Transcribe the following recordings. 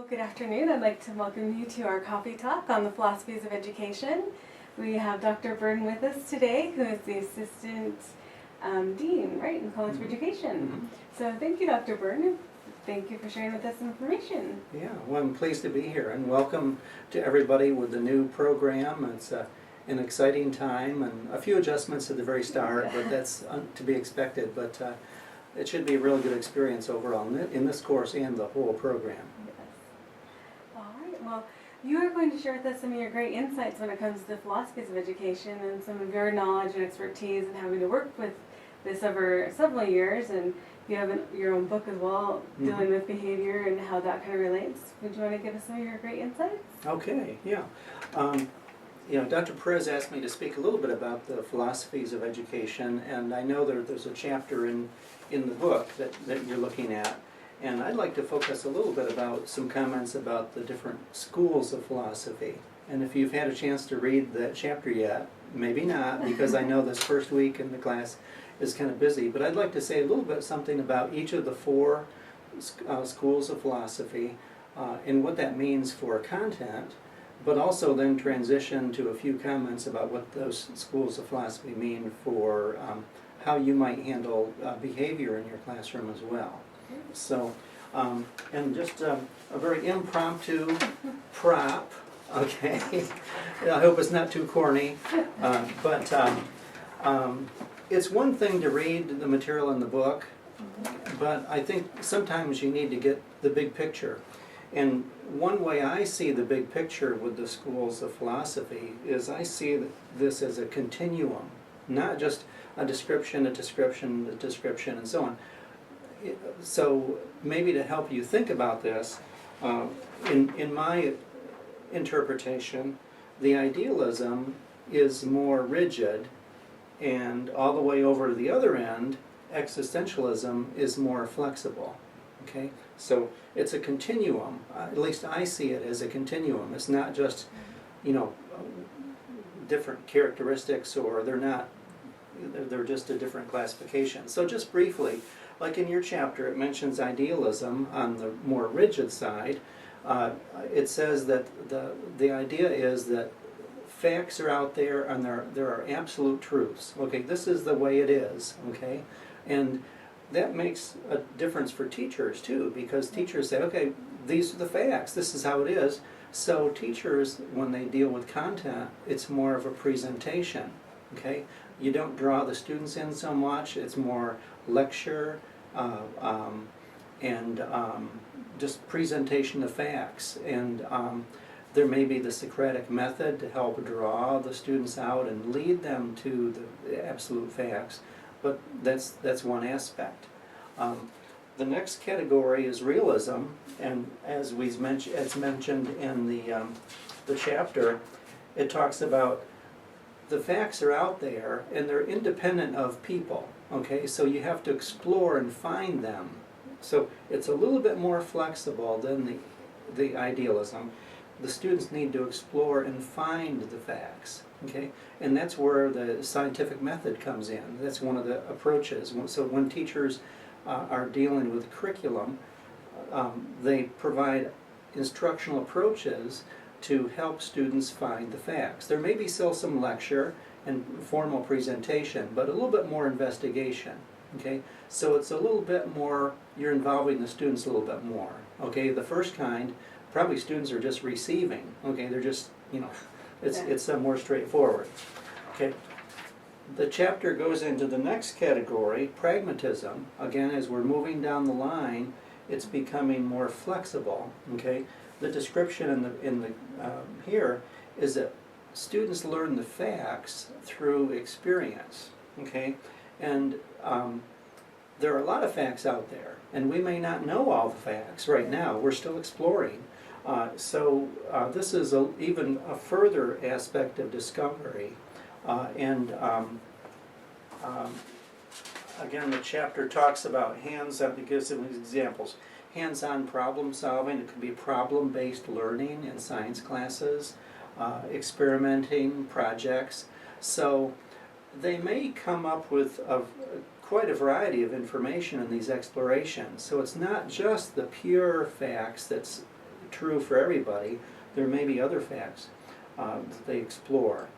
good afternoon. I'd like to welcome you to our coffee talk on the philosophies of education. We have Dr. Burton with us today, who is the Assistant Dean, right, in College of Education. So thank you, Dr. Burton. Thank you for sharing with us information. Yeah, well, I'm pleased to be here, and welcome to everybody with the new program. It's an exciting time, and a few adjustments at the very start, but that's to be expected. But it should be a really good experience overall in this course and the whole program. Yes. All right. Well, you are going to share with us some of your great insights when it comes to the philosophies of education and some of your knowledge and expertise and having to work with this over several years. And you have your own book as well, dealing with behavior and how that kind of relates. Would you want to give us some of your great insights? Okay, yeah. You know, Dr. Perez asked me to speak a little bit about the philosophies of education, and I know there's a chapter in the book that you're looking at, and I'd like to focus a little bit about some comments about the different schools of philosophy. And if you've had a chance to read that chapter yet, maybe not, because I know this first week in the class is kind of busy, but I'd like to say a little bit something about each of the four schools of philosophy and what that means for content, but also then transition to a few comments about what those schools of philosophy mean for how you might handle behavior in your classroom as well. So, and just a very impromptu prop, okay? I hope it's not too corny, but it's one thing to read the material in the book, but I think sometimes you need to get the big picture. And one way I see the big picture with the schools of philosophy is I see this as a continuum, not just a description, a description, a description, and so on. So maybe to help you think about this, in my interpretation, the idealism is more rigid, and all the way over to the other end, existentialism is more flexible. Okay, so it's a continuum. At least I see it as a continuum. It's not just, you know, different characteristics, or they're just a different classification. So just briefly, like in your chapter, it mentions idealism on the more rigid side. It says that the idea is that facts are out there and there are absolute truths. Okay, this is the way it is. Okay, and that makes a difference for teachers too, because teachers say, okay, these are the facts, this is how it is. So teachers, when they deal with content, it's more of a presentation. Okay, you don't draw the students in so much. It's more lecture and just presentation of facts. And there may be the Socratic method to help draw the students out and lead them to the absolute facts. But that's one aspect. The next category is realism, and as it's mentioned in the chapter, it talks about the facts are out there and they're independent of people. Okay, so you have to explore and find them. So it's a little bit more flexible than the idealism. The students need to explore and find the facts. Okay, and that's where the scientific method comes in. That's one of the approaches. So when teachers are dealing with curriculum, they provide instructional approaches to help students find the facts. There may be still some lecture and formal presentation, but a little bit more investigation. Okay, so it's a little bit more, you're involving the students a little bit more. Okay, the first kind, probably students are just receiving. Okay, they're just, you know, it's more straightforward. Okay, the chapter goes into the next category, pragmatism. Again, as we're moving down the line, it's becoming more flexible. Okay, the description in the here is that students learn the facts through experience. Okay, and there are a lot of facts out there, and we may not know all the facts right now. We're still exploring. So this is even a further aspect of discovery. Again, the chapter talks about hands-on, it gives some examples. Hands-on problem solving, it could be problem-based learning in science classes, experimenting projects. So they may come up with quite a variety of information in these explorations. So it's not just the pure facts that's true for everybody. There may be other facts that they explore.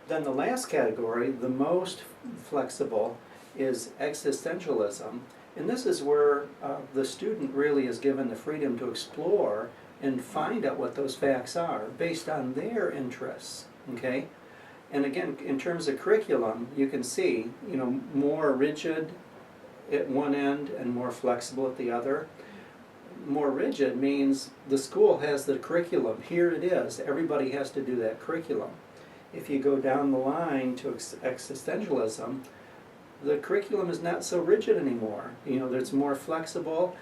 Then the last category, the most flexible, is existentialism. And this is where the student really is given the freedom to explore and find out what those facts are based on their interests, okay? And again, in terms of curriculum, you can see, more rigid at one end and more flexible at the other. More rigid means the school has the curriculum. Here it is. Everybody has to do that curriculum. If you go down the line to existentialism, the curriculum is not so rigid anymore. It's more flexible.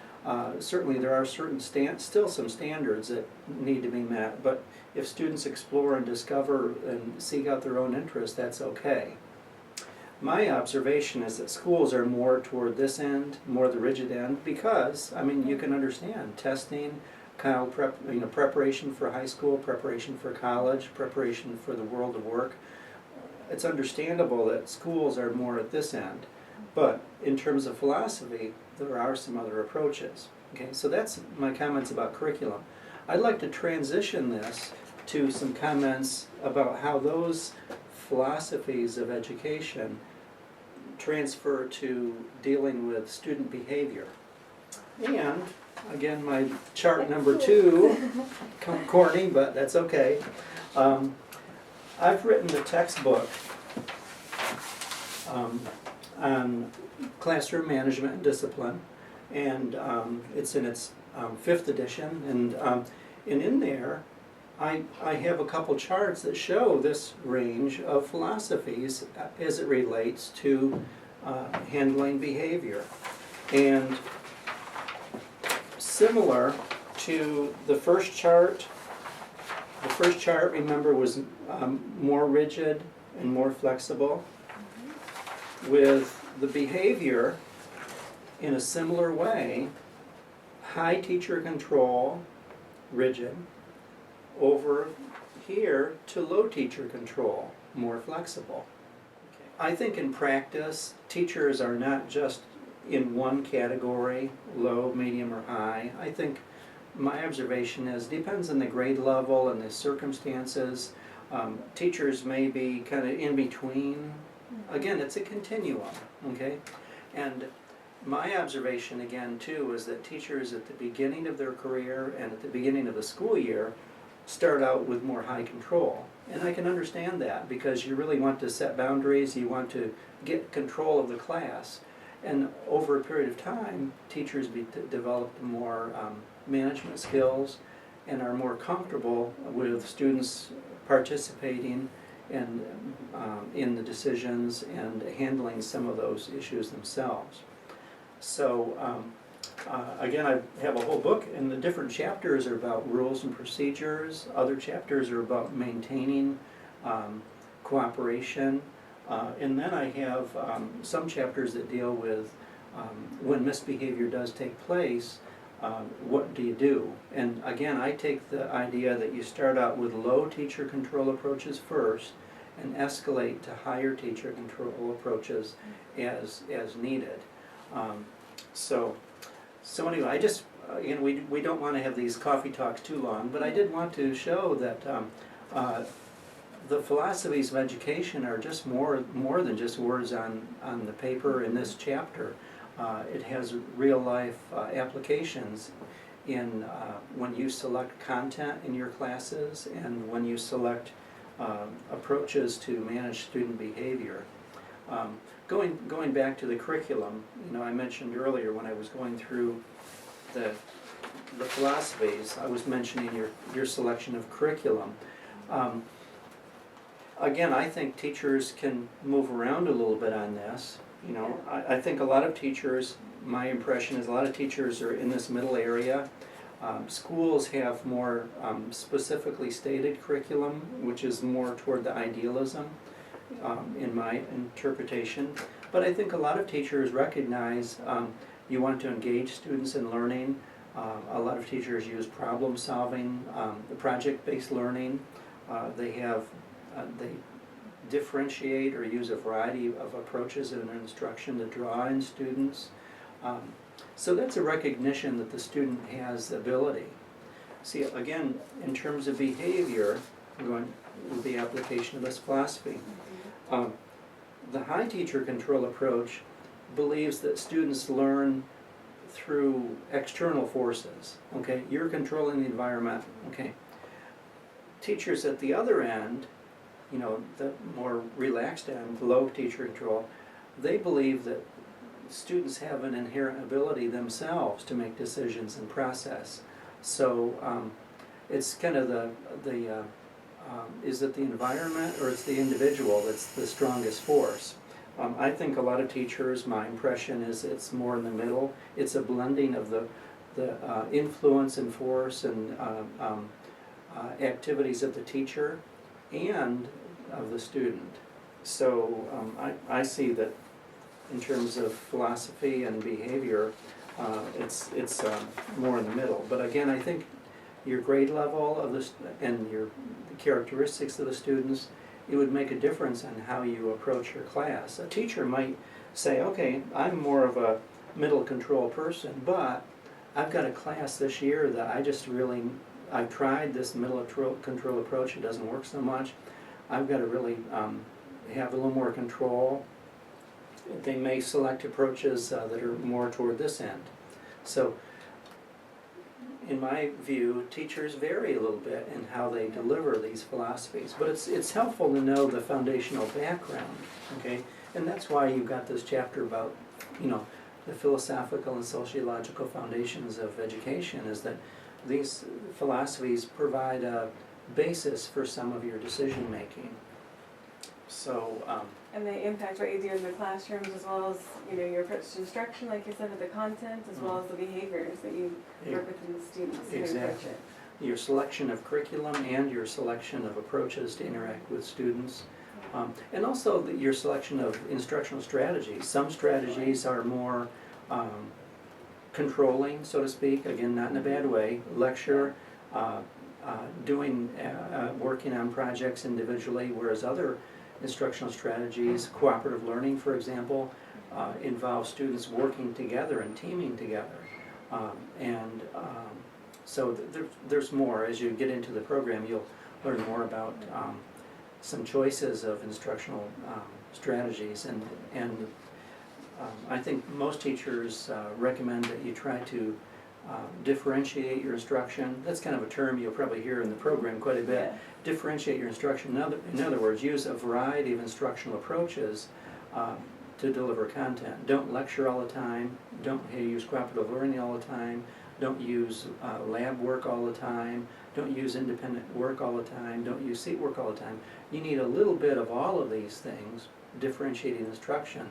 Certainly there are still some standards that need to be met, but if students explore and discover and seek out their own interests, that's okay. My observation is that schools are more toward this end, more the rigid end, because, you can understand testing, preparation for high school, preparation for college, preparation for the world of work. It's understandable that schools are more at this end, but in terms of philosophy, there are some other approaches. Okay, so that's my comments about curriculum. I'd like to transition this to some comments about how those philosophies of education transfer to dealing with student behavior. And again, my chart number 2, corny, but that's okay. I've written the textbook on classroom management and discipline, and it's in its 5th edition, and in there I have a couple charts that show this range of philosophies as it relates to handling behavior. And similar to the first chart, remember, was more rigid and more flexible. With the behavior, in a similar way, high teacher control, rigid, over here to low teacher control, more flexible. I think in practice, teachers are not just in one category, low, medium, or high. I think my observation is, depends on the grade level and the circumstances. Teachers may be kind of in between. Again, it's a continuum, okay? And my observation, again, too, is that teachers at the beginning of their career and at the beginning of the school year start out with more high control. And I can understand that, because you really want to set boundaries, you want to get control of the class. And over a period of time, teachers develop more management skills and are more comfortable with students participating and in the decisions and handling some of those issues themselves. So again, I have a whole book, and the different chapters are about rules and procedures. Other chapters are about maintaining cooperation. And then I have some chapters that deal with when misbehavior does take place, what do you do? And again, I take the idea that you start out with low teacher control approaches first and escalate to higher teacher control approaches as needed. So anyway, I just, we don't want to have these coffee talks too long, but I did want to show that the philosophies of education are just more than just words on the paper in this chapter. It has real life applications in when you select content in your classes and when you select approaches to manage student behavior. Going back to the curriculum, I mentioned earlier when I was going through the philosophies, I was mentioning your selection of curriculum. Again, I think teachers can move around a little bit on this. I think a lot of teachers, my impression is a lot of teachers are in this middle area. Schools have more specifically stated curriculum, which is more toward the idealism, in my interpretation. But I think a lot of teachers recognize you want to engage students in learning. A lot of teachers use problem solving, project-based learning. They differentiate or use a variety of approaches in instruction to draw in students. So that's a recognition that the student has ability. See, again, in terms of behavior, we're going with the application of this philosophy. The high teacher control approach believes that students learn through external forces, okay? You're controlling the environment, okay? Teachers at the other end, you know, the more relaxed end, low teacher control, they believe that students have an inherent ability themselves to make decisions and process. So it's kind of is it the environment or it's the individual that's the strongest force? I think a lot of teachers, my impression is it's more in the middle. It's a blending of the influence and force and activities of the teacher and of the student. So I see that in terms of philosophy and behavior, it's more in the middle. But again, I think your grade level of this and the characteristics of the students, it would make a difference on how you approach your class. A teacher might say, okay, I'm more of a middle control person, but I've got a class this year that I've tried this middle control approach, it doesn't work so much. I've got to really have a little more control. They may select approaches that are more toward this end. So, in my view, teachers vary a little bit in how they deliver these philosophies, but it's helpful to know the foundational background, okay? And that's why you've got this chapter about, you know, the philosophical and sociological foundations of education, is that these philosophies provide a basis for some of your decision making. So, and they impact what you do in the classrooms as well as, you know, your approach to instruction, like you said, with the content, as well as the behaviors that you work with in the students. Exactly. Your selection of curriculum and your selection of approaches to interact with students. And also your selection of instructional strategies. Some strategies are more controlling, so to speak, again, not in a bad way. Lecture, working on projects individually, whereas other instructional strategies, cooperative learning, for example, involve students working together and teaming together. So there's more. As you get into the program, you'll learn more about some choices of instructional strategies. And I think most teachers recommend that you try to differentiate your instruction. That's kind of a term you'll probably hear in the program quite a bit. Yeah. Differentiate your instruction. In other words, use a variety of instructional approaches to deliver content. Don't lecture all the time. Don't use cooperative learning all the time. Don't use lab work all the time. Don't use independent work all the time. Don't use seat work all the time. You need a little bit of all of these things, differentiating instruction,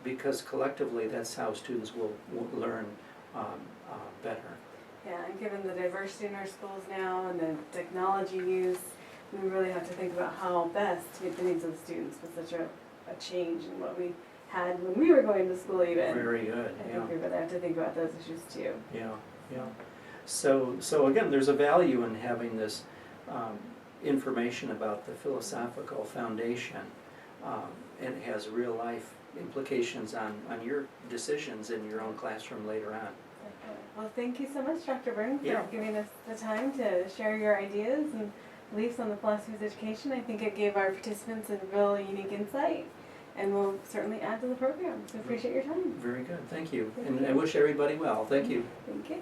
because collectively that's how students will learn better. Yeah, and given the diversity in our schools now and the technology use, we really have to think about how best to meet the needs of the students with such a change in what we had when we were going to school even. Very good, I think we really have to think about those issues too. Yeah, yeah. So again, there's a value in having this information about the philosophical foundation, and it has real life implications on your decisions in your own classroom later on. Well, thank you so much, Dr. Byrne, for Yeah. giving us the time to share your ideas and beliefs on the philosophies of education. I think it gave our participants a real unique insight, and we'll certainly add to the program. So appreciate your time. Very good, thank you. Thank And you. I wish everybody well. Thank you. Thank you.